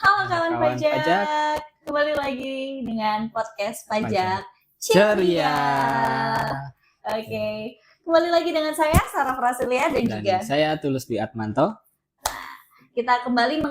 Halo kawan Kawan pajak. pajak, Kembali lagi dengan podcast pajak ceria. ceria. Oke, kembali lagi dengan saya Sarah Prasilia dan juga saya Tulus Dwi Atmanto. kita kembali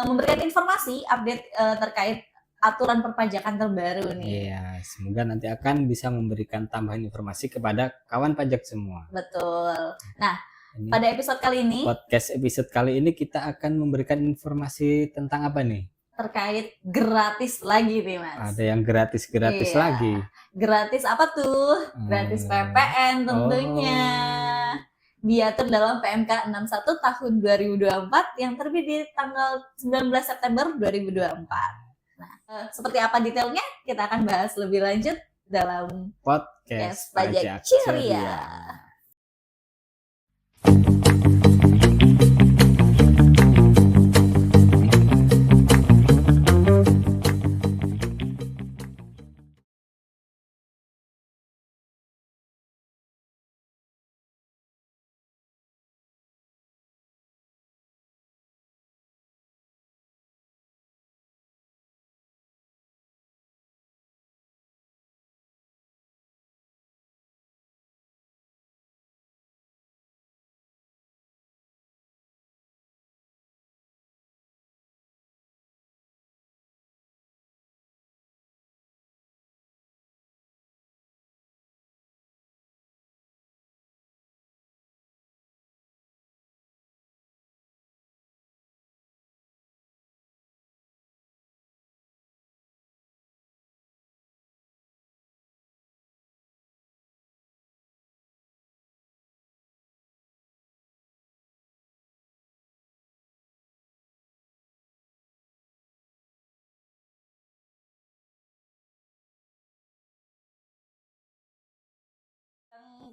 memberikan informasi update terkait aturan perpajakan terbaru nih. Iya, semoga nanti akan bisa memberikan tambahan informasi kepada kawan pajak semua. Betul. Nah, Ini pada episode kali ini podcast episode kali ini kita akan memberikan informasi tentang apa nih? terkait gratis lagi nih Mas. Ada yang gratis-gratis Iya. lagi. Gratis apa tuh? Gratis PPN tentunya. Diatur dalam PMK 61 tahun 2024 yang terbit di tanggal 19 September 2024. Nah, seperti apa detailnya? Kita akan bahas lebih lanjut dalam Podcast pajak Pajak ceria. Ceria.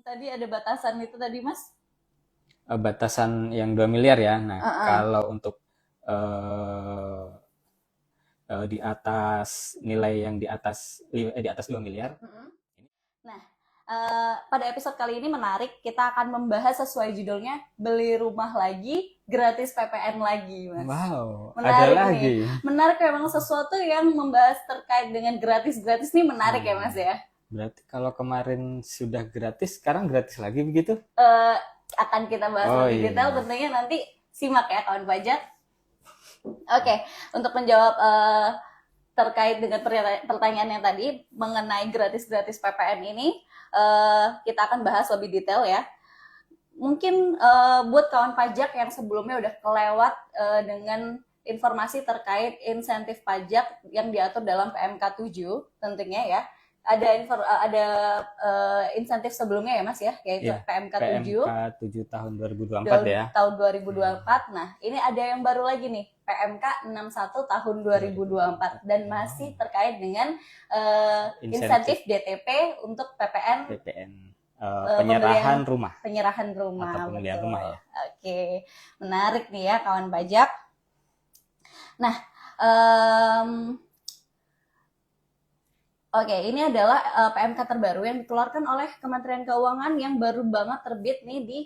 Tadi ada batasan itu tadi Mas? Batasan yang 2 miliar ya. Nah, kalau untuk di atas nilai yang di atas 2 miliar. Nah, pada episode kali ini menarik, kita akan membahas sesuai judulnya beli rumah lagi, gratis PPN lagi, Mas. Wow, menarik ada lagi. Nih. Menarik memang sesuatu yang membahas terkait dengan gratis-gratis nih menarik ya, Mas ya. Berarti kalau kemarin sudah gratis, sekarang gratis lagi begitu? Akan kita bahas lebih detail, tentunya nanti simak ya kawan pajak. Oke, untuk menjawab terkait dengan pertanyaan yang tadi mengenai gratis-gratis PPN ini, kita akan bahas lebih detail ya. Mungkin buat kawan pajak yang sebelumnya udah kelewat dengan informasi terkait insentif pajak yang diatur dalam PMK 7 tentunya ya. Ada insentif sebelumnya ya Mas ya, yaitu PMK 7. PMK 7 tahun 2024 ya. Tahun 2024. Nah, ini ada yang baru lagi nih, PMK 61 tahun 2024 dan masih terkait dengan insentif DTP untuk PPN penyerahan rumah. Penyerahan rumah. Atau pembelian rumah ya. Oke, menarik nih ya kawan pajak. Nah, oke, ini adalah PMK terbaru yang dikeluarkan oleh Kementerian Keuangan yang baru banget terbit nih di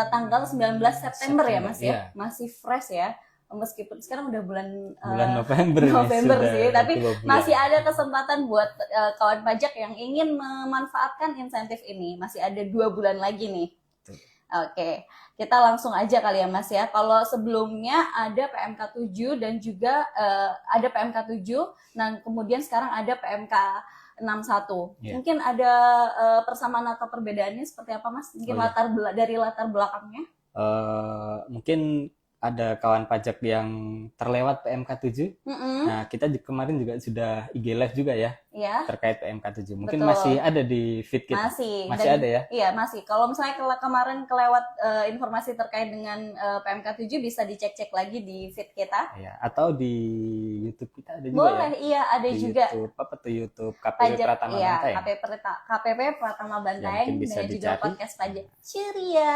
tanggal 19 September ya Mas ya. Masih fresh ya. Meskipun sekarang udah bulan November sih, tapi masih ada kesempatan buat kawan pajak yang ingin memanfaatkan insentif ini. Masih ada 2 bulan lagi nih. Oke, kita langsung aja kali ya Mas ya. Kalau sebelumnya ada PMK 7 dan juga ada PMK 7, nah kemudian sekarang ada PMK 61. Mungkin ada persamaan atau perbedaannya seperti apa Mas? Mungkin dari latar belakangnya? Mungkin ada kawan pajak yang terlewat PMK 7. Nah, kita kemarin juga sudah IG live juga ya, terkait PMK 7. Mungkin masih ada di feed kita. Masih ada ya? Iya, masih. Kalau misalnya kemarin kelewat informasi terkait dengan PMK 7 bisa dicek-cek lagi di feed kita. Iya, atau di YouTube kita ada juga. Boleh, ya? Iya, ada di juga. YouTube, apa tuh YouTube KPP Pratama Banteng. KPP Pratama Banteng ya, bisa dan juga dicari. Podcast Pajak Ceria.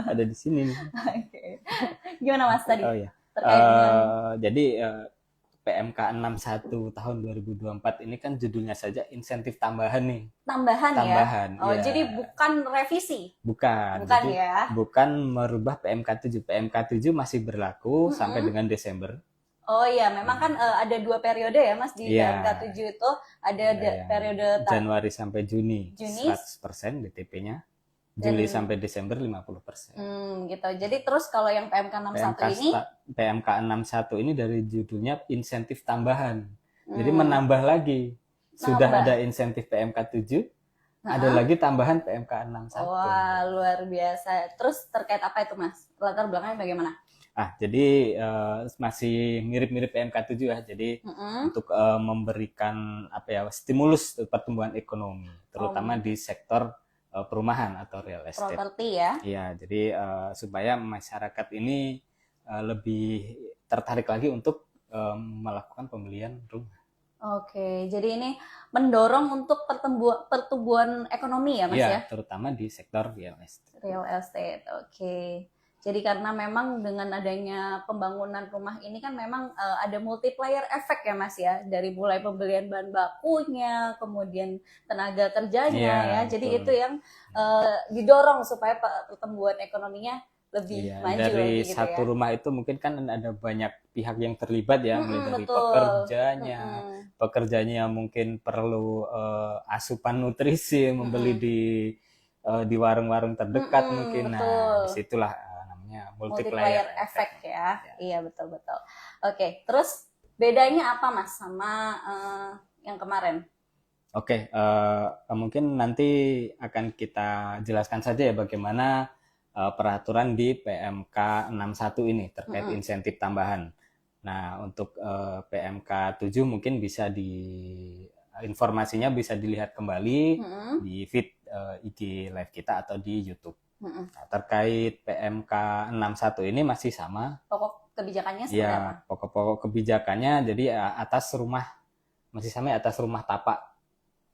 Ada di sini nih. Oke. Gimana Mas tadi? Oh iya. Jadi PMK 61 tahun 2024 ini kan judulnya saja insentif tambahan nih. Tambahan ya? Oh, jadi bukan revisi? Bukan jadi, ya? Bukan merubah PMK 7. PMK 7 masih berlaku sampai dengan Desember. Oh iya, memang kan ada 2 periode ya Mas di PMK 7 itu, ada periode Januari sampai Juni 100% DTP-nya. Juli sampai Desember 50%. Gitu. Jadi terus kalau yang PMK 61 ini PMK 61 ini dari judulnya insentif tambahan. Jadi menambah lagi. Sudah ada insentif PMK 7, ada lagi tambahan PMK 61. Wah, luar biasa. Terus terkait apa itu Mas? Latar belakangnya bagaimana? Jadi masih mirip-mirip PMK 7 ya. Jadi untuk memberikan stimulus pertumbuhan ekonomi, terutama di sektor perumahan atau real estate. Properti ya? Iya, jadi supaya masyarakat ini lebih tertarik lagi untuk melakukan pembelian rumah. Oke, jadi ini mendorong untuk pertumbuhan ekonomi ya Mas ya? Iya, terutama di sektor real estate. Real estate, oke. Jadi karena memang dengan adanya pembangunan rumah ini kan memang ada multiplier efek ya Mas ya, dari mulai pembelian bahan bakunya, kemudian tenaga kerjanya ya. Jadi itu yang didorong supaya pertumbuhan ekonominya lebih maju dari gitu satu ya. rumah itu mungkin kan ada banyak pihak yang terlibat ya, mulai dari pekerjanya, pekerjanya mungkin perlu asupan nutrisi, membeli di warung-warung terdekat mungkin. Nah, disitulah multiplier effect ya. Iya, betul-betul. Oke, terus bedanya apa Mas sama yang kemarin? Oke, mungkin nanti akan kita jelaskan saja ya bagaimana peraturan di PMK 61 ini terkait insentif tambahan. Nah, untuk PMK 7 mungkin bisa informasinya bisa dilihat kembali di feed IG live kita atau di YouTube. Nah, terkait PMK 61 ini masih sama. Pokok kebijakannya seperti apa? Pokok-pokok kebijakannya jadi masih sama atas rumah tapak.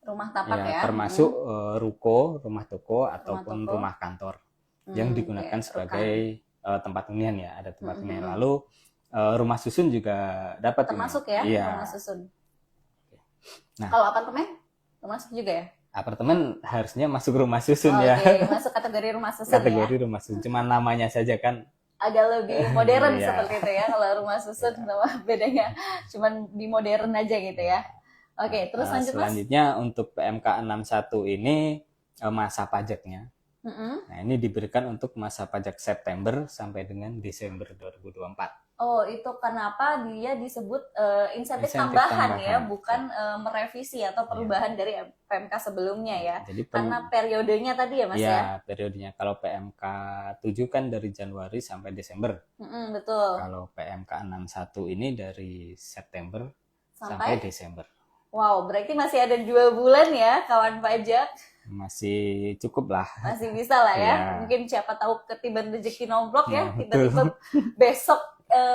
Rumah tapak ya. Termasuk ruko, rumah toko ataupun rumah kantor yang digunakan sebagai tempat hunian ya, ada tempat hunian. Lalu rumah susun juga dapat termasuk ya, rumah susun. Nah, kalau apartemen termasuk juga ya? Apartemen harusnya masuk rumah susun ya. Masuk kategori rumah susun. Kategori rumah susun, cuma namanya saja kan agak lebih modern seperti itu ya. Kalau rumah susun sama bedanya cuma di modern aja gitu ya. Oke, terus lanjut Mas. Selanjutnya untuk PMK 61 ini masa pajaknya. Nah, ini diberikan untuk masa pajak September sampai dengan Desember 2024. Oh, itu kenapa dia disebut insentif tambahan ya, bukan merevisi atau perubahan dari PMK sebelumnya ya. Jadi karena periodenya tadi ya Mas ya? Iya, periodenya. Kalau PMK 7 kan dari Januari sampai Desember. Betul. Kalau PMK 61 ini dari September sampai Desember. Wow, berarti masih ada 2 bulan ya kawan pajak? Masih cukup lah. Masih bisa lah ya. Mungkin siapa tahu ketiban rezeki nomplok ya, tiba-tiba besok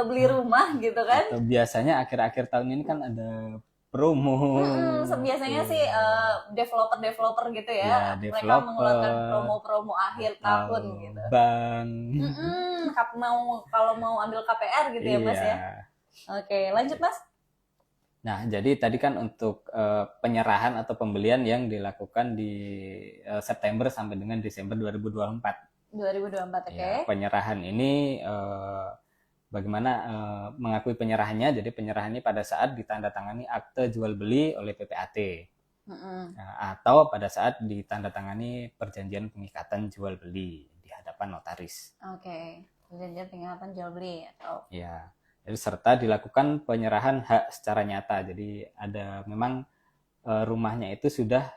beli rumah gitu kan. Atau biasanya akhir-akhir tahun ini kan ada promo. Biasanya sih developer gitu ya. Mereka mengeluarkan promo-promo akhir tahun gitu. Bank. Kalau mau ambil KPR gitu ya Mas ya. Oke, lanjut Mas. Nah, jadi tadi kan untuk penyerahan atau pembelian yang dilakukan di September sampai dengan Desember 2024. 2024, oke. Ya, penyerahan ini bagaimana mengakui penyerahannya? Jadi penyerahannya pada saat ditandatangani akte jual beli oleh PPAT. Atau pada saat ditandatangani perjanjian pengikatan jual beli di hadapan notaris. Oke, perjanjian pengikatan jual beli atau ya. Jadi serta dilakukan penyerahan hak secara nyata. Jadi ada memang rumahnya itu sudah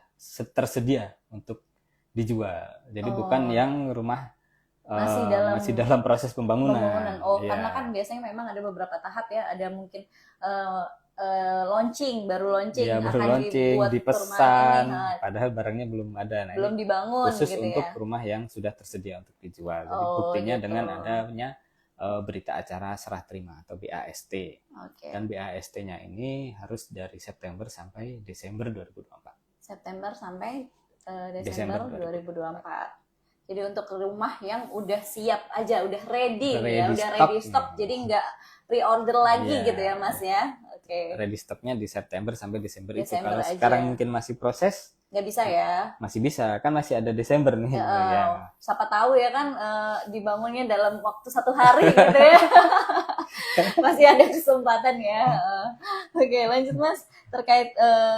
tersedia untuk dijual. Jadi bukan yang rumah masih dalam proses pembangunan. Karena kan biasanya memang ada beberapa tahap ya. Ada mungkin baru launching, baru launching, dipesan, padahal barangnya belum ada. Nah, belum dibangun khusus gitu untuk ya. rumah yang sudah tersedia untuk dijual. Jadi buktinya dengan adanya berita acara serah terima atau BAST. Dan BAST-nya ini harus dari September sampai Desember 2024. September sampai Desember 2024. Jadi untuk rumah yang udah siap aja, udah ready stock, jadi nggak pre-order lagi gitu ya Mas ya. Ready stocknya di September sampai Desember itu. Kalau aja. Sekarang mungkin masih proses. Nggak bisa ya? Masih bisa, kan masih ada Desember nih. Siapa tahu ya kan dibangunnya dalam waktu 1 hari gitu ya. Masih ada kesempatan ya. Oke, lanjut Mas. Terkait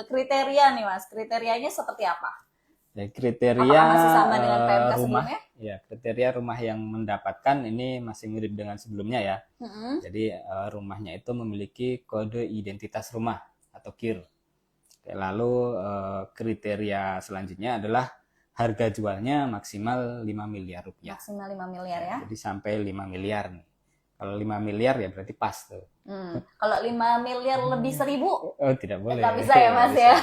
kriteria nih Mas. Kriterianya seperti apa? Ya, kriteria masih sama dengan PMK rumah sebelumnya? Ya, kriteria rumah yang mendapatkan ini masih mirip dengan sebelumnya ya. Jadi rumahnya itu memiliki kode identitas rumah atau KIR. Lalu kriteria selanjutnya adalah harga jualnya maksimal 5 miliar rupiah. Maksimal 5 miliar ya. Jadi sampai 5 miliar nih. Kalau 5 miliar ya berarti pas tuh. Kalau 5 miliar lebih 1.000? Oh, tidak boleh. Tidak bisa ya Mas ya.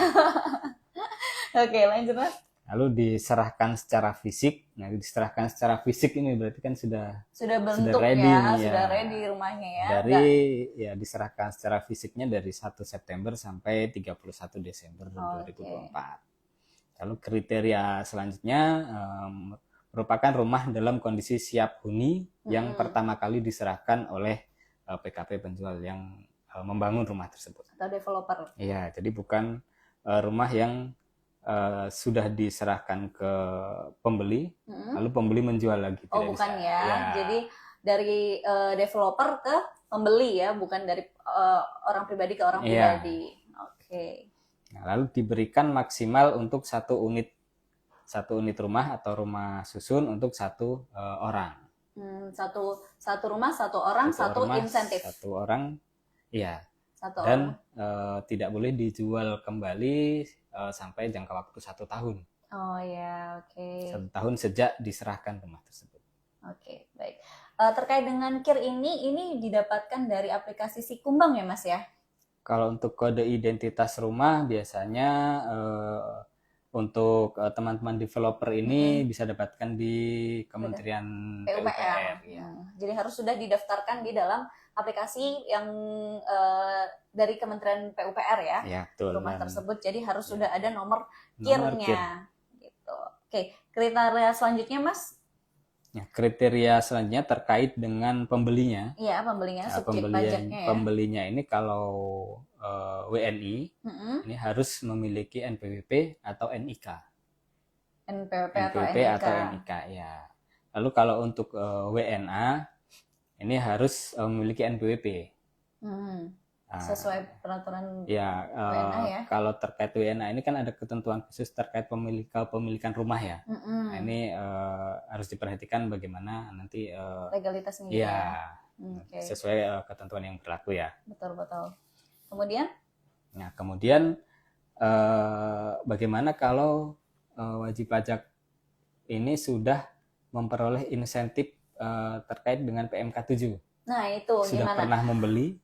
Oke, lanjut Mas. Lalu diserahkan secara fisik. Nah, diserahkan secara fisik ini berarti kan sudah bentuk ready ya, ya. Sudah ready rumahnya ya. Ya diserahkan secara fisiknya dari 1 September sampai 31 Desember 2024. Lalu kriteria selanjutnya merupakan rumah dalam kondisi siap huni yang pertama kali diserahkan oleh PKP penjual yang membangun rumah tersebut. Atau developer. Iya, jadi bukan rumah yang sudah diserahkan ke pembeli, lalu pembeli menjual lagi. Oh, bukan ya. Jadi dari developer ke pembeli ya, bukan dari orang pribadi ke orang pribadi. Oke. Nah, lalu diberikan maksimal untuk satu unit rumah atau rumah susun untuk satu orang. Satu rumah, satu orang, satu insentif. Satu orang, iya. Dan tidak boleh dijual kembali sampai jangka waktu 1 tahun. Oh ya, oke. 1 tahun sejak diserahkan rumah tersebut. Oke, baik. Terkait dengan KIR ini didapatkan dari aplikasi Sikumbang ya Mas ya? Kalau untuk kode identitas rumah biasanya untuk teman-teman developer ini bisa dapatkan di Kementerian PUPR. Ya. Jadi harus sudah didaftarkan di dalam aplikasi yang dari Kementerian PUPR ya, betul, rumah tersebut. Jadi harus sudah ada nomor KIR-nya. Gitu. Oke, kriteria selanjutnya Mas? Ya, kriteria selanjutnya terkait dengan pembelinya. Iya, pembelinya, subjek pajaknya ya. Pembelinya ini kalau WNI ini harus memiliki NPWP atau NIK. NPWP atau NIK ya. Lalu kalau untuk WNA ini harus memiliki NPWP. Sesuai peraturan WNA ya. Kalau terkait WNA ini kan ada ketentuan khusus terkait kepemilikan rumah ya. Nah, ini harus diperhatikan bagaimana nanti legalitasnya ya. Sesuai ketentuan yang berlaku ya. Betul. Kemudian? Nah, kemudian bagaimana kalau wajib pajak ini sudah memperoleh insentif terkait dengan PMK 7. Nah, itu sudah gimana? Pernah membeli.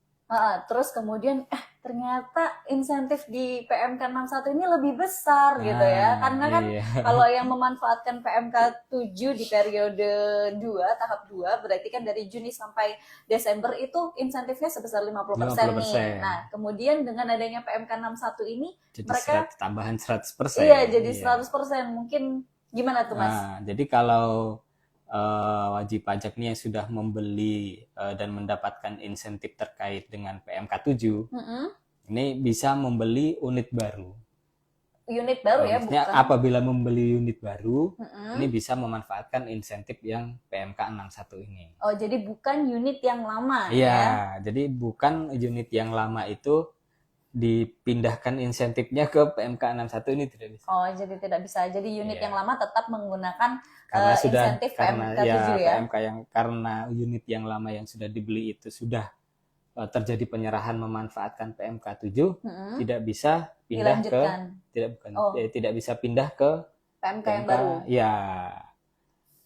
Terus kemudian ternyata insentif di PMK 61 ini lebih besar gitu ya. Karena kan kalau yang memanfaatkan PMK 7 di periode 2, tahap 2, berarti kan dari Juni sampai Desember itu insentifnya sebesar 50% nih. Nah, kemudian dengan adanya PMK 61 ini jadi mereka tambahan 100%. Iya, jadi 100%. Mungkin gimana tuh, Mas? Nah, jadi kalau wajib pajak nih yang sudah membeli dan mendapatkan insentif terkait dengan PMK 7, ini bisa membeli unit baru. Unit baru ya, bukan? Apabila membeli unit baru, ini bisa memanfaatkan insentif yang PMK 61 ini. Oh, jadi bukan unit yang lama ya? Jadi bukan unit yang lama itu dipindahkan insentifnya ke PMK 61 ini tidak bisa. Oh, jadi tidak bisa. Jadi unit yang lama tetap menggunakan karena insentif PMK 7 ya. PMK karena unit yang lama yang sudah dibeli itu sudah terjadi penyerahan memanfaatkan PMK 7, tidak bisa pindah tidak bisa pindah ke PMK yang baru. Ya.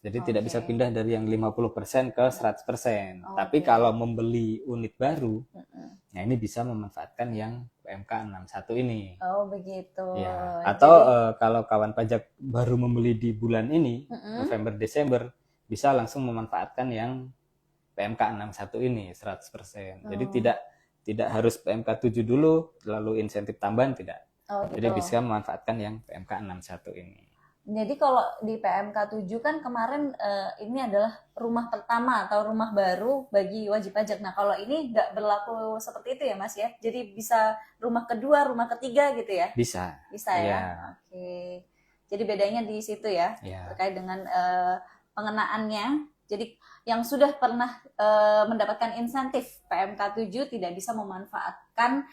Jadi tidak bisa pindah dari yang 50% ke 100%. Tapi kalau membeli unit baru, nah ini bisa memanfaatkan yang PMK 61 ini. Oh, begitu. Ya. Atau kalau kawan pajak baru membeli di bulan ini, November Desember, bisa langsung memanfaatkan yang PMK 61 ini 100%. Jadi tidak harus PMK 7 dulu lalu insentif tambahan, tidak. Gitu. Jadi bisa memanfaatkan yang PMK 61 ini. Jadi kalau di PMK 7 kan kemarin ini adalah rumah pertama atau rumah baru bagi wajib pajak. Nah, kalau ini nggak berlaku seperti itu ya, Mas ya? Jadi bisa rumah kedua, rumah ketiga gitu ya? Bisa. Bisa ya? Oke. Jadi bedanya di situ ya? Terkait dengan pengenaannya Jadi yang sudah pernah mendapatkan insentif PMK 7 tidak bisa memanfaatkan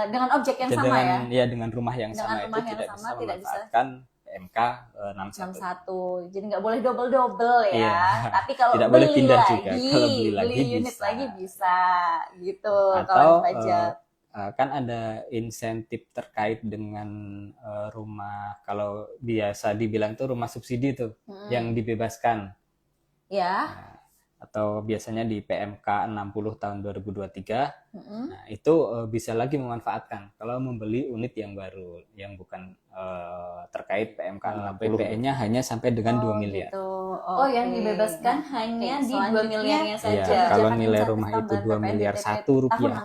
dengan objek yang sama ya. Ya, dengan rumah yang dengan sama rumah itu yang tidak sama, bisa tidak memanfaatkan PMK 61. Jadi nggak boleh double ya. Iya. Tapi kalau tidak beli boleh pindah lagi, juga. Kalau beli lagi unit bisa. lagi bisa gitu. Atau kawan pajak. Kan ada insentif terkait dengan rumah, kalau biasa dibilang tuh rumah subsidi tuh yang dibebaskan. Ya. Nah, atau biasanya di PMK 60 tahun 2023. Nah, itu bisa lagi memanfaatkan kalau membeli unit yang baru yang bukan terkait PMK 60. PPN-nya hanya sampai dengan 2 miliar. Gitu. Yang dibebaskan hanya di 2 miliarnya saja. Ya, kalau nilai rumah itu 2 miliar rupiah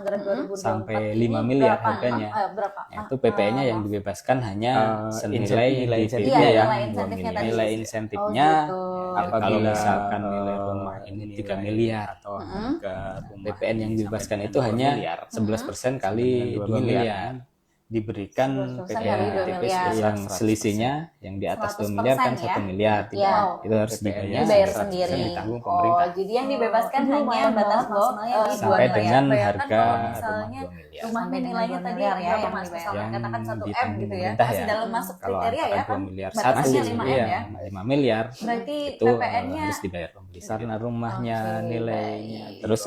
sampai 5 miliar harganya. Itu PPN-nya yang dibebaskan hanya senilai nilai insentifnya ya. Nilai insentifnya kalau misalkan nilai rumah ini 3 miliar atau harga PPN yang dibebaskan itu hanya 11% kali 2 miliar. Diberikan PPN yang selisihnya yang di atas 2 miliar kan 1 miliar. Itu harus dibayar sendiri. Ditanggung pemerintah. Jadi yang dibebaskan hanya batas maksimalnya sampai dengan harga misalnya rumah 2 miliar. Rumahnya nilainya tadi berapa Mas? Misalnya katakan 1M gitu ya. Masih dalam masuk kriteria ya kan? 2 miliar batasnya 5M ya. 5 miliar. Berarti itu PPN-nya harus dibayar pembeli. Karena rumahnya nilainya. Terus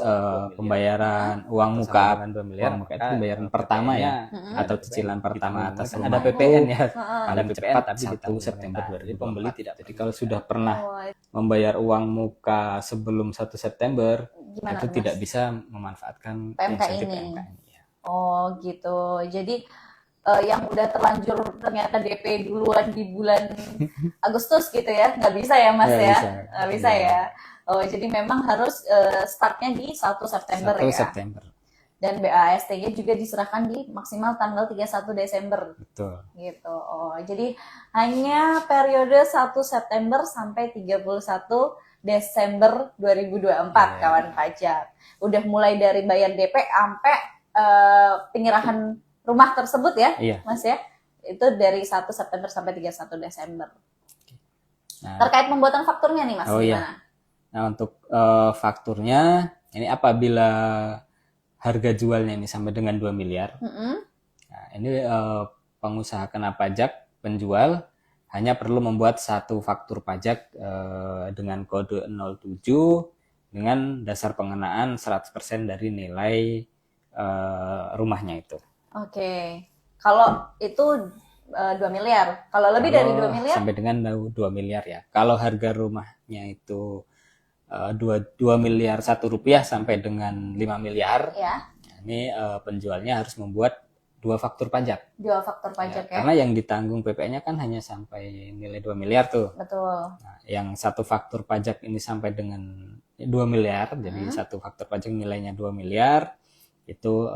pembayaran uang muka 2 miliar itu pembayaran pertama ya, atau cicilan pertama atas rumah. Ada PPN ya. Ada PPN tapi di 1 September 2024. Pembeli tidak. Jadi kalau sudah pernah membayar uang muka sebelum 1 September itu tidak bisa memanfaatkan insentif PMK ini. Gitu. Jadi yang udah terlanjur ternyata DP duluan di bulan Agustus gitu ya, nggak bisa ya Mas ya? Nggak bisa ya. Jadi memang harus startnya di 1 September 1 ya. September. Dan BAST-nya juga diserahkan di maksimal tanggal 31 Desember. Betul. Gitu. Jadi hanya periode 1 September sampai 31 Desember 2024 kawan pajak. Udah mulai dari bayar DP sampai penyerahan rumah tersebut ya, Mas ya. Itu dari 1 September sampai 31 Desember. Nah, terkait pembuatan fakturnya nih Mas, gimana? Nah, untuk fakturnya ini apabila harga jualnya ini sampai dengan 2 miliar. Nah, ini pengusaha kena pajak, penjual hanya perlu membuat satu faktur pajak dengan kode 07 dengan dasar pengenaan 100% dari nilai rumahnya itu. Kalau itu 2 miliar. Kalau lebih dari 2 miliar? Sampai dengan 2 miliar ya. Kalau harga rumahnya itu 2 miliar Rp1 sampai dengan 5 miliar. Ya. Ini penjualnya harus membuat 2 faktur pajak. 2 faktur pajak ya. Karena yang ditanggung PPN-nya kan hanya sampai nilai 2 miliar tuh. Betul. Nah, yang satu faktur pajak ini sampai dengan 2 miliar. Jadi satu faktur pajak nilainya 2 miliar. Itu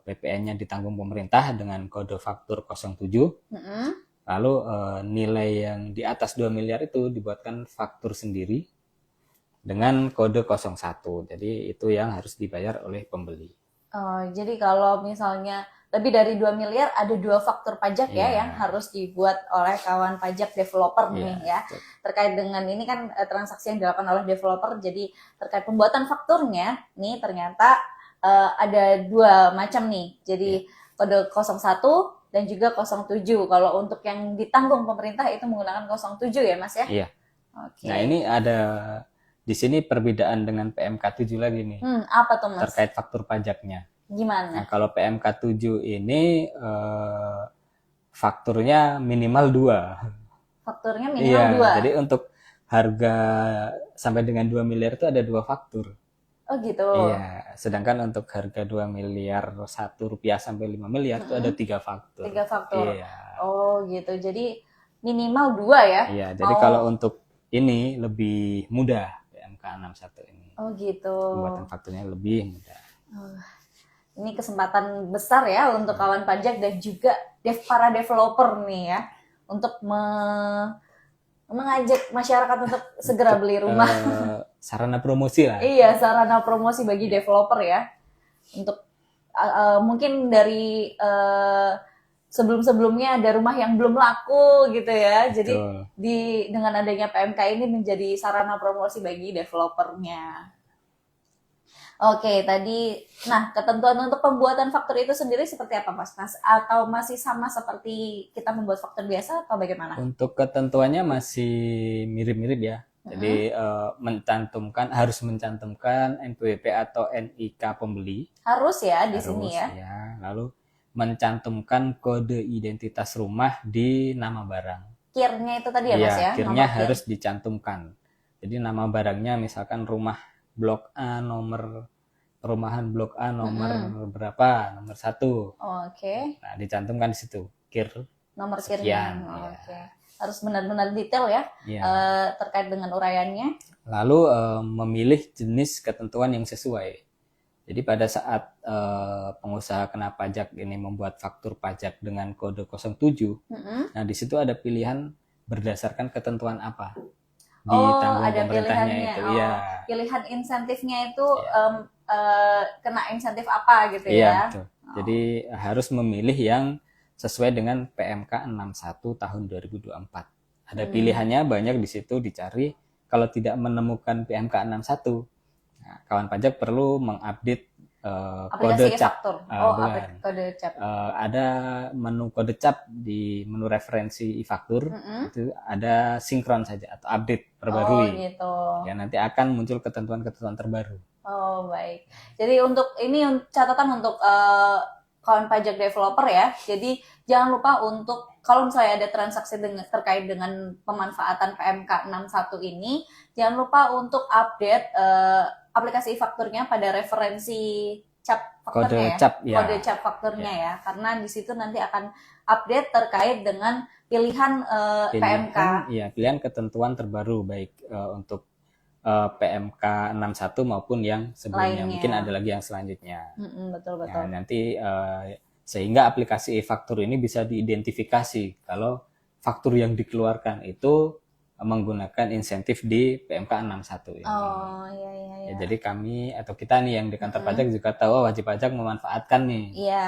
PPN-nya ditanggung pemerintah dengan kode faktur 07. Lalu nilai yang di atas 2 miliar itu dibuatkan faktur sendiri dengan kode 01. Jadi itu yang harus dibayar oleh pembeli. Jadi kalau misalnya lebih dari 2 miliar ada 2 faktur pajak ya yang harus dibuat oleh kawan pajak developer nih ya. Terkait dengan ini kan transaksi yang dilakukan oleh developer, jadi terkait pembuatan fakturnya nih ternyata ada 2 macam nih. Jadi kode 01 dan juga 07. Kalau untuk yang ditanggung pemerintah itu menggunakan 07 ya Mas ya? Iya. Nah ini ada di sini perbedaan dengan PMK 7 lagi nih. Apa tuh Mas? Terkait faktur pajaknya. Gimana? Nah kalau PMK 7 ini fakturnya minimal 2. Fakturnya minimal 2? Jadi untuk harga sampai dengan 2 miliar itu ada 2 faktur. Gitu. Iya, sedangkan untuk harga 2 miliar Rp1 sampai 5 miliar itu ada 3 faktur. 3 faktur. Iya. Gitu. Jadi minimal 2 ya? Iya, jadi kalau untuk ini lebih mudah PMK 61 ini. Gitu. Pembuatan fakturnya lebih mudah. Ini kesempatan besar ya untuk kawan pajak dan juga para developer nih ya untuk mengajak masyarakat untuk segera beli rumah. Sarana promosi lah. Iya, sarana promosi bagi developer ya. Untuk mungkin dari sebelum-sebelumnya ada rumah yang belum laku gitu ya. Jadi Betul. dengan adanya PMK ini menjadi sarana promosi bagi developernya. Oke, tadi, nah ketentuan untuk pembuatan faktur itu sendiri seperti apa Mas? Atau masih sama seperti kita membuat faktur biasa atau bagaimana? Untuk ketentuannya masih mirip-mirip ya. Jadi harus mencantumkan NPWP atau NIK pembeli. Harus ya di sini ya. Lalu mencantumkan kode identitas rumah di nama barang. KIR-nya itu tadi ya Mas ya? KIR-nya harus dicantumkan. Jadi nama barangnya misalkan rumah Blok A perumahan Blok A nomor berapa? Nomor 1. Oke. Nah, dicantumkan di situ KIR nomor KIR-nya. Oke. Harus benar-benar detail ya, terkait dengan uraiannya. Lalu memilih jenis ketentuan yang sesuai. Jadi pada saat pengusaha kena pajak ini membuat faktur pajak dengan kode 07, nah di situ ada pilihan berdasarkan ketentuan apa. Ada pilihannya. Itu. Pilihan insentifnya itu kena insentif apa gitu ya. Betul. Jadi harus memilih yang sesuai dengan PMK 61 tahun 2024. Ada pilihannya banyak di situ dicari. Kalau tidak menemukan PMK 61, nah, kawan pajak perlu mengupdate kode cap. Kode cap. Ada menu kode cap di menu referensi e-faktur, itu ada sinkron saja atau update perbarui. Gitu. Ya nanti akan muncul ketentuan-ketentuan terbaru. Oh baik. Jadi untuk ini catatan untuk kawan pajak developer ya. Jadi jangan lupa untuk kalau misalnya ada transaksi terkait dengan pemanfaatan PMK 61 ini, jangan lupa untuk update aplikasi e-fakturnya pada referensi cap fakturnya kode cap fakturnya ya. Karena di situ nanti akan update terkait dengan pilihan PMK. Iya, pilihan ketentuan terbaru baik untuk PMK 61 maupun yang sebelumnya. Lainnya. Mungkin ada lagi yang selanjutnya. Betul. Nah, nanti sehingga aplikasi e-faktur ini bisa diidentifikasi kalau faktur yang dikeluarkan itu menggunakan insentif di PMK 61 ini. Iya. Jadi kami atau kita nih yang di kantor pajak juga tahu wajib pajak memanfaatkan nih. Iya.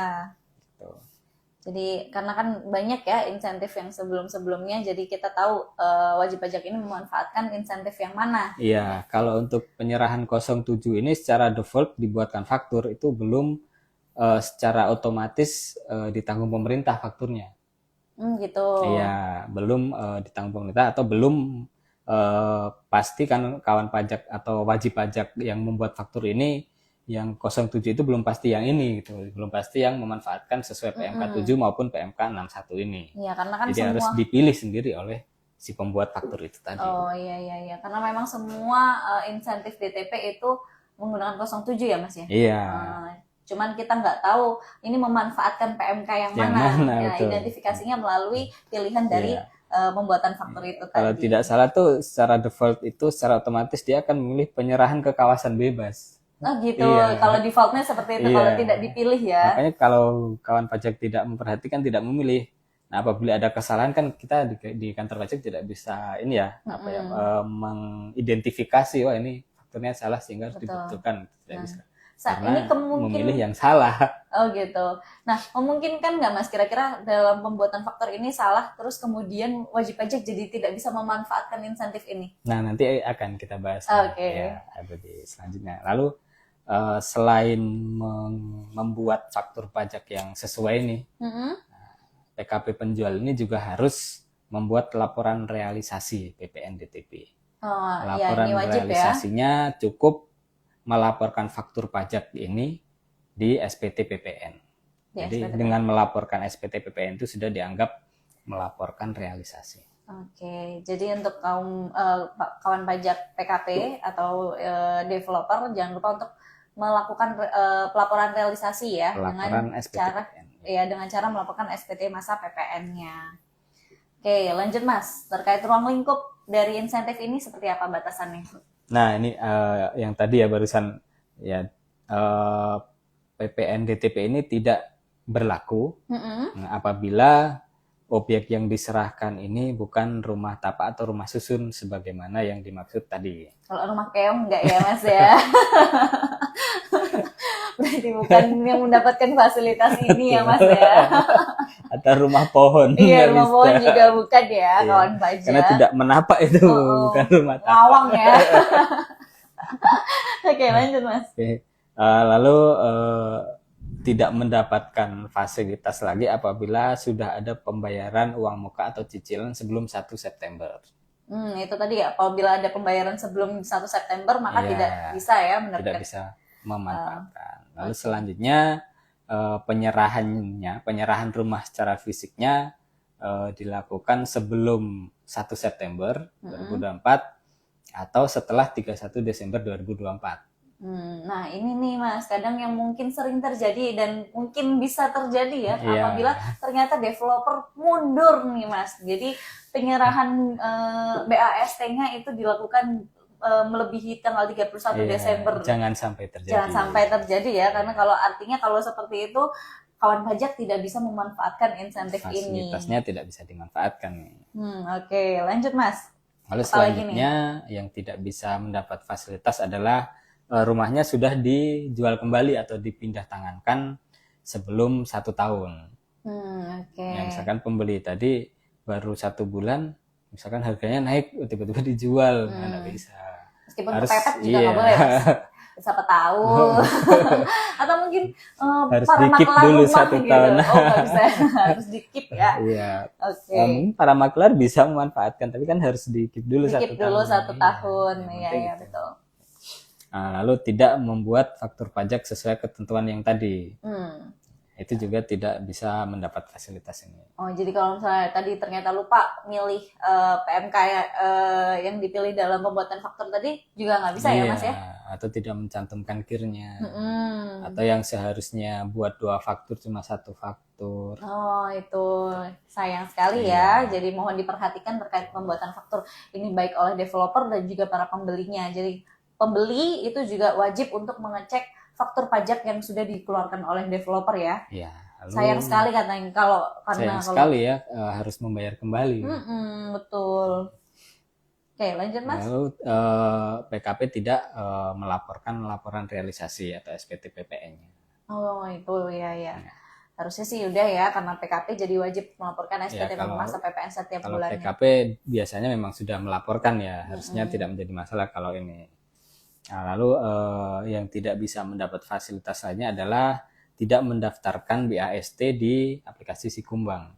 Gitu. Jadi karena kan banyak ya insentif yang sebelum-sebelumnya, jadi kita tahu wajib pajak ini memanfaatkan insentif yang mana. Iya, kalau untuk penyerahan 07 ini secara default dibuatkan faktur itu belum secara otomatis ditanggung pemerintah fakturnya. Gitu. Iya, belum ditanggung pemerintah atau belum pasti kan kawan pajak atau wajib pajak yang membuat faktur ini yang 07 itu belum pasti yang ini gitu, belum pasti yang memanfaatkan sesuai PMK 7 maupun PMK 61 ini. Iya, karena kan jadi harus dipilih sendiri oleh si pembuat faktur itu tadi. Iya. Karena memang semua insentif DTP itu menggunakan 07 ya Mas ya? Iya. Cuman kita nggak tahu ini memanfaatkan PMK yang mana. Ya, identifikasinya melalui pilihan dari pembuatan faktur itu tadi. Kalau tidak salah tuh secara default itu secara otomatis dia akan memilih penyerahan ke kawasan bebas. Gitu. Iya. Kalau defaultnya seperti itu, kalau tidak dipilih ya. Makanya kalau kawan pajak tidak memperhatikan, tidak memilih. Nah, apabila ada kesalahan kan kita di kantor pajak tidak bisa ini ya, mengidentifikasi ini fakturnya salah sehingga harus dibetulkan. Tidak bisa. Karena ini memilih yang salah. Gitu. Nah, memungkinkan nggak Mas kira-kira dalam pembuatan faktur ini salah, terus kemudian wajib pajak jadi tidak bisa memanfaatkan insentif ini? Nah, nanti akan kita bahas. Ya, ada di selanjutnya. Lalu selain membuat faktur pajak yang sesuai nih, PKP penjual ini juga harus membuat laporan realisasi PPN DTP. Laporan realisasinya cukup melaporkan faktur pajak ini di SPT PPN. Jadi dengan melaporkan SPT PPN itu sudah dianggap melaporkan realisasi. Oke, jadi untuk kawan pajak PKP atau developer jangan lupa untuk melakukan pelaporan realisasi ya, dengan cara melaporkan SPT masa PPN-nya. Oke, lanjut Mas, terkait ruang lingkup dari insentif ini seperti apa batasannya? Nah, ini yang tadi ya barusan ya PPN DTP ini tidak berlaku apabila objek yang diserahkan ini bukan rumah tapak atau rumah susun sebagaimana yang dimaksud tadi. Kalau rumah keong enggak ya Mas ya? Berarti bukan yang mendapatkan fasilitas ini ya Mas ya. Atau rumah pohon. Iya, rumah pohon juga bukan ya, kawan pajak. Karena tidak menapak itu, bukan rumah tapak. Ngawang ya. Oke, lanjut Mas. Lalu tidak mendapatkan fasilitas lagi apabila sudah ada pembayaran uang muka atau cicilan sebelum 1 September. Itu tadi ya, apabila ada pembayaran sebelum 1 September maka tidak bisa ya mendapatkan. Tidak bisa memanfaatkan. Lalu selanjutnya penyerahan rumah secara fisiknya dilakukan sebelum 1 September 2024 atau setelah 31 Desember 2024. Nah ini nih Mas, kadang yang mungkin sering terjadi dan mungkin bisa terjadi ya apabila ternyata developer mundur nih Mas. Jadi penyerahan BAST-nya itu dilakukan melebihi tanggal 31 Desember. Jangan sampai terjadi. Jangan sampai terjadi ya, karena kalau seperti itu kawan pajak tidak bisa memanfaatkan insentif ini. Fasilitasnya tidak bisa dimanfaatkan. Oke, lanjut Mas. Lalu selanjutnya yang tidak bisa mendapat fasilitas adalah rumahnya sudah dijual kembali atau dipindah tangankan sebelum 1 tahun. Ya, misalkan pembeli tadi baru 1 bulan, misalkan harganya naik, tiba-tiba dijual, nggak bisa. Meskipun kepepet juga nggak boleh, Mas. Siapa tahu. Atau mungkin harus para di-keep maklar dulu rumah 1 gitu. tahun. Nggak bisa, harus di-keep ya. Iya. Oke. Para maklar bisa memanfaatkan, tapi kan harus di-keep dulu 1 tahun. Di-keep dulu 1 tahun, iya betul. Nah, lalu tidak membuat faktur pajak sesuai ketentuan yang tadi. Itu juga tidak bisa mendapat fasilitas ini. Oh, jadi kalau misalnya tadi ternyata lupa milih PMK yang dipilih dalam pembuatan faktur tadi juga nggak bisa ya Mas ya? Atau tidak mencantumkan KIR-nya. Atau yang seharusnya buat 2 faktur cuma 1 faktur. Oh, itu sayang sekali ya. Jadi mohon diperhatikan terkait pembuatan faktur ini baik oleh developer dan juga para pembelinya. Jadi pembeli itu juga wajib untuk mengecek faktur pajak yang sudah dikeluarkan oleh developer ya. Iya. Sayang sekali katanya sayang sekali ya harus membayar kembali. Betul. Oke, lanjut Mas. Lalu PKP tidak melaporkan laporan realisasi atau SPT PPN-nya. Oh itu ya. Harusnya sih udah ya, karena PKP jadi wajib melaporkan SPT Masa PPN setiap bulannya. Kalau PKP biasanya memang sudah melaporkan ya, harusnya tidak menjadi masalah kalau ini. Nah, lalu yang tidak bisa mendapat fasilitas lainnya adalah tidak mendaftarkan BAST di aplikasi Sikumbang.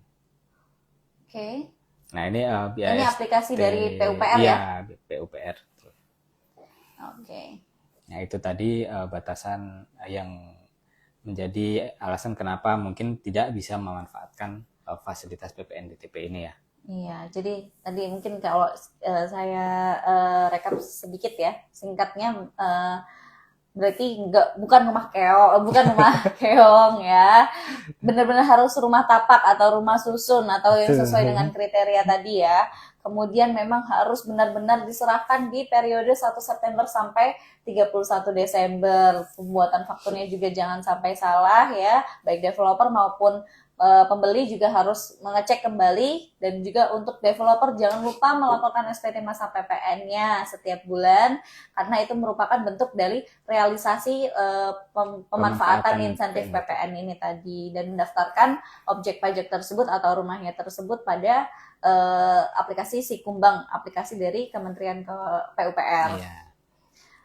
Oke. Nah ini BAST. Ini aplikasi dari PUPR ya? Iya, PUPR. Oke. Nah itu tadi batasan yang menjadi alasan kenapa mungkin tidak bisa memanfaatkan fasilitas PPN DTP ini ya. Iya, jadi tadi mungkin kalau saya rekap sedikit ya, singkatnya berarti bukan rumah keong ya, benar-benar harus rumah tapak atau rumah susun atau yang sesuai dengan kriteria tadi ya. Kemudian memang harus benar-benar diserahkan di periode 1 September sampai 31 Desember. Pembuatan fakturnya juga jangan sampai salah ya, baik developer maupun pembeli juga harus mengecek kembali, dan juga untuk developer jangan lupa melaporkan SPT masa PPN-nya setiap bulan karena itu merupakan bentuk dari realisasi pemanfaatan insentif PPN ini tadi, dan mendaftarkan objek pajak tersebut atau rumahnya tersebut pada aplikasi Sikumbang, aplikasi dari Kementerian PUPR. Iya.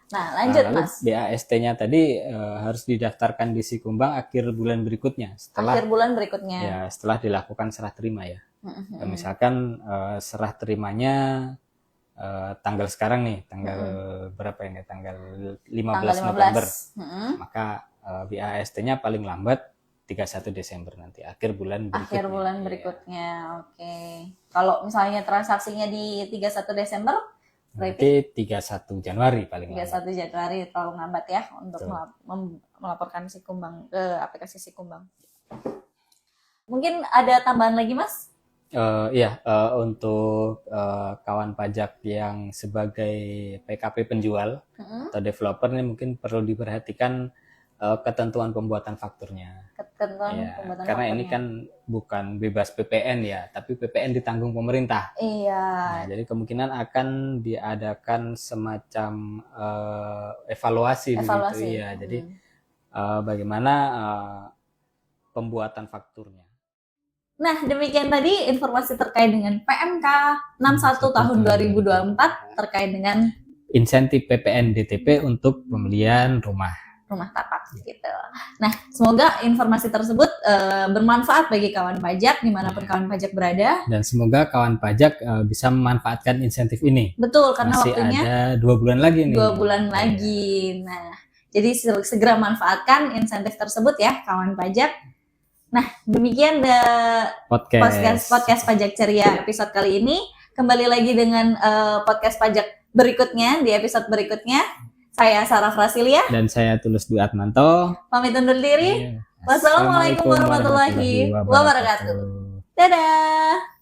Nah, lanjut Mas. BAST-nya tadi harus didaftarkan di Sikumbang akhir bulan berikutnya. Akhir bulan berikutnya. Ya, setelah dilakukan serah terima ya. Misalkan serah terimanya tanggal sekarang nih, tanggal berapa ini? Tanggal 15 November. Maka BAST-nya paling lambat 31 Desember nanti, akhir bulan berikutnya. Akhir bulan berikutnya, oke. Kalau misalnya transaksinya di 31 Desember, berarti 31 Januari paling lambat. 31 Januari terlalu lambat ya untuk melaporkan Sikumbang ke aplikasi Sikumbang. Mungkin ada tambahan lagi Mas? Untuk kawan pajak yang sebagai PKP penjual atau developer ini mungkin perlu diperhatikan ketentuan pembuatan fakturnya. Karena ini kan bukan bebas PPN ya, tapi PPN ditanggung pemerintah. Iya. Nah, jadi kemungkinan akan diadakan semacam evaluasi begitu ya. Jadi bagaimana pembuatan fakturnya. Nah, demikian tadi informasi terkait dengan PMK 61 tahun 2024 terkait dengan insentif PPN DTP untuk pembelian rumah tapak gitu. Nah, semoga informasi tersebut bermanfaat bagi kawan pajak dimanapun kawan pajak berada. Dan semoga kawan pajak bisa memanfaatkan insentif ini. Betul, karena masih waktunya ada 2 bulan lagi nih. 2 bulan lagi. Nah, jadi segera manfaatkan insentif tersebut ya kawan pajak. Nah, demikian podcast Pajak Ceria episode kali ini. Kembali lagi dengan podcast pajak berikutnya di episode berikutnya. Saya Sarah Frasilia. Dan saya Tulus Dwi Atmanto. Pamit undur diri. Wassalamualaikum warahmatullahi wabarakatuh. Dadah.